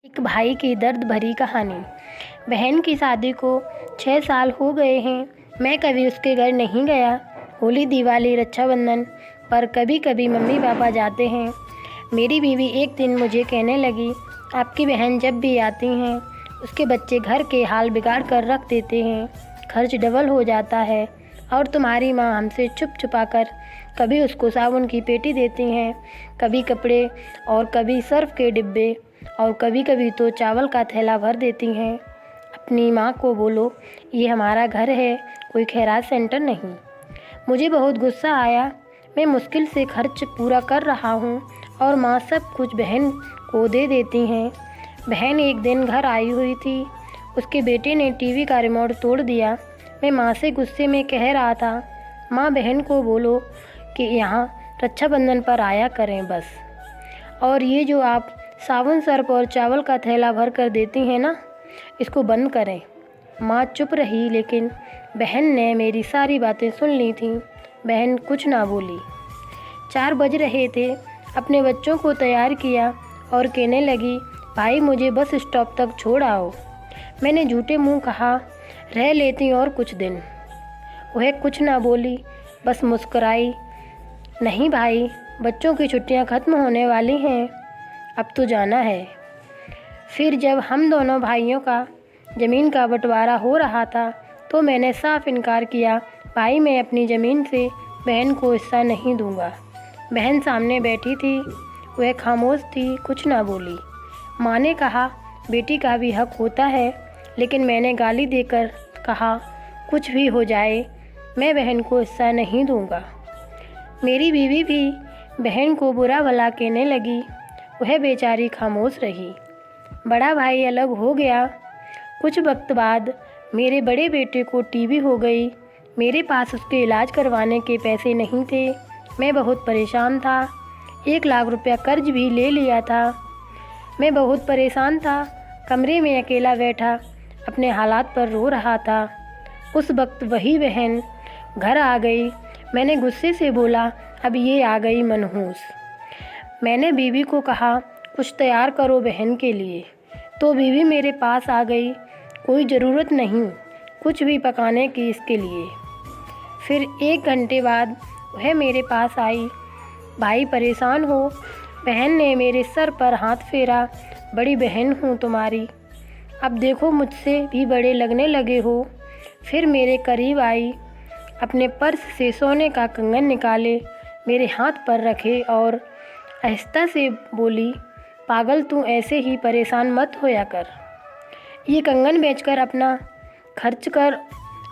एक भाई की दर्द भरी कहानी। बहन की शादी को 6 साल हो गए हैं। मैं कभी उसके घर नहीं गया। होली, दिवाली, रक्षाबंधन पर कभी कभी मम्मी पापा जाते हैं। मेरी बीवी एक दिन मुझे कहने लगी, आपकी बहन जब भी आती हैं उसके बच्चे घर के हाल बिगाड़ कर रख देते हैं, खर्च डबल हो जाता है। और तुम्हारी माँ हमसे छुप छुपा कर कभी उसको साबुन की पेटी देती हैं, कभी कपड़े और कभी सर्फ के डिब्बे और कभी कभी तो चावल का थैला भर देती हैं। अपनी माँ को बोलो ये हमारा घर है, कोई खैरात सेंटर नहीं। मुझे बहुत गुस्सा आया। मैं मुश्किल से खर्च पूरा कर रहा हूँ और माँ सब कुछ बहन को दे देती हैं। बहन एक दिन घर आई हुई थी। उसके बेटे ने टीवी का रिमोट तोड़ दिया। मैं माँ से गुस्से में कह रहा था, माँ बहन को बोलो कि यहाँ रक्षाबंधन पर आया करें बस। और ये जो आप साबुन, सर्फ और चावल का थैला भर कर देती हैं ना, इसको बंद करें। माँ चुप रही, लेकिन बहन ने मेरी सारी बातें सुन ली थीं। बहन कुछ ना बोली। 4 बज रहे थे। अपने बच्चों को तैयार किया और कहने लगी, भाई मुझे बस स्टॉप तक छोड़ आओ। मैंने झूठे मुंह कहा, रह लेती और कुछ दिन। वह कुछ ना बोली, बस मुस्कुराई। नहीं भाई, बच्चों की छुट्टियां ख़त्म होने वाली हैं, अब तो जाना है। फिर जब हम दोनों भाइयों का ज़मीन का बंटवारा हो रहा था तो मैंने साफ इनकार किया, भाई मैं अपनी ज़मीन से बहन को हिस्सा नहीं दूंगा। बहन सामने बैठी थी, वह खामोश थी, कुछ ना बोली। माँ ने कहा, बेटी का भी हक होता है, लेकिन मैंने गाली देकर कहा, कुछ भी हो जाए मैं बहन को हिस्सा नहीं दूंगा। मेरी बीवी भी बहन को बुरा भला कहने लगी। वह बेचारी खामोश रही। बड़ा भाई अलग हो गया। कुछ वक्त बाद मेरे बड़े बेटे को टीबी हो गई। मेरे पास उसके इलाज करवाने के पैसे नहीं थे। मैं बहुत परेशान था। 1 लाख रुपया कर्ज भी ले लिया था। मैं बहुत परेशान था। कमरे में अकेला बैठा अपने हालात पर रो रहा था। उस वक्त वही बहन घर आ गई। मैंने गुस्से से बोला, अब ये आ गई मनहूस। मैंने बीवी को कहा, कुछ तैयार करो बहन के लिए। तो बीवी मेरे पास आ गई, कोई ज़रूरत नहीं कुछ भी पकाने की इसके लिए। फिर 1 घंटे बाद वह मेरे पास आई। भाई परेशान हो? बहन ने मेरे सर पर हाथ फेरा। बड़ी बहन हूँ तुम्हारी, अब देखो मुझसे भी बड़े लगने लगे हो। फिर मेरे करीब आई, अपने पर्स से सोने का कंगन निकाले, मेरे हाथ पर रखे और आहिस्ता से बोली, पागल तू ऐसे ही परेशान मत होया कर। ये कंगन बेचकर अपना खर्च कर,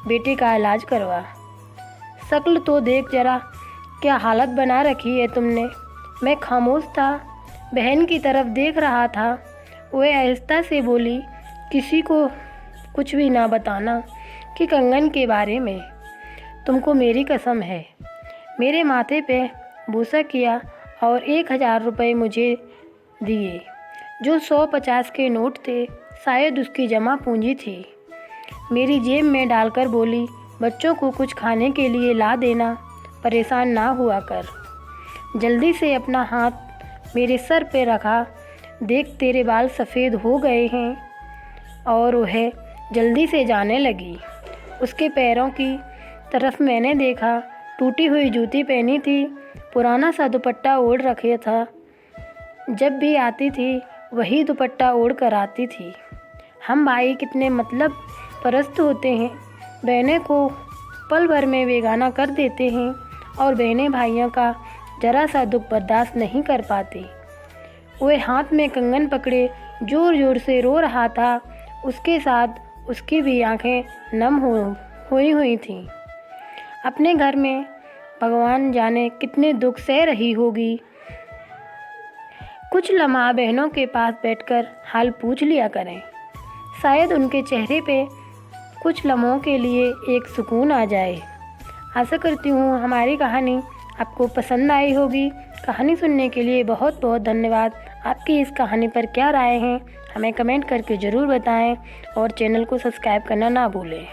बेटे का इलाज करवा। शक्ल तो देख जरा, क्या हालत बना रखी है तुमने। मैं खामोश था, बहन की तरफ देख रहा था। वह आहिस्ता से बोली, किसी को कुछ भी ना बताना कि कंगन के बारे में, तुमको मेरी कसम है। मेरे माथे पे बूसा किया और 1000 रुपये मुझे दिए, जो 150 के नोट थे, शायद उसकी जमा पूंजी थी। मेरी जेब में डालकर बोली, बच्चों को कुछ खाने के लिए ला देना, परेशान ना हुआ कर। जल्दी से अपना हाथ मेरे सर पे रखा, देख तेरे बाल सफ़ेद हो गए हैं। और वह जल्दी से जाने लगी। उसके पैरों की तरफ मैंने देखा, टूटी हुई जूती पहनी थी, पुराना सा दुपट्टा ओढ़ रखा था। जब भी आती थी वही दुपट्टा ओढ़ कर आती थी। हम भाई कितने मतलब परस्त होते हैं, बहनें को पल भर में बेगाना कर देते हैं और बहनें भाइयों का जरा सा दुख बर्दाश्त नहीं कर पाती। वह हाथ में कंगन पकड़े ज़ोर ज़ोर से रो रहा था। उसके साथ उसकी भी आंखें नम हुई थीं। अपने घर में भगवान जाने कितने दुख सह रही होगी। कुछ लम्हा बहनों के पास बैठकर हाल पूछ लिया करें, शायद उनके चेहरे पे कुछ लम्हों के लिए एक सुकून आ जाए। आशा करती हूँ हमारी कहानी आपको पसंद आई होगी। कहानी सुनने के लिए बहुत बहुत धन्यवाद। आपकी इस कहानी पर क्या राय है हमें कमेंट करके ज़रूर बताएं और चैनल को सब्सक्राइब करना ना भूलें।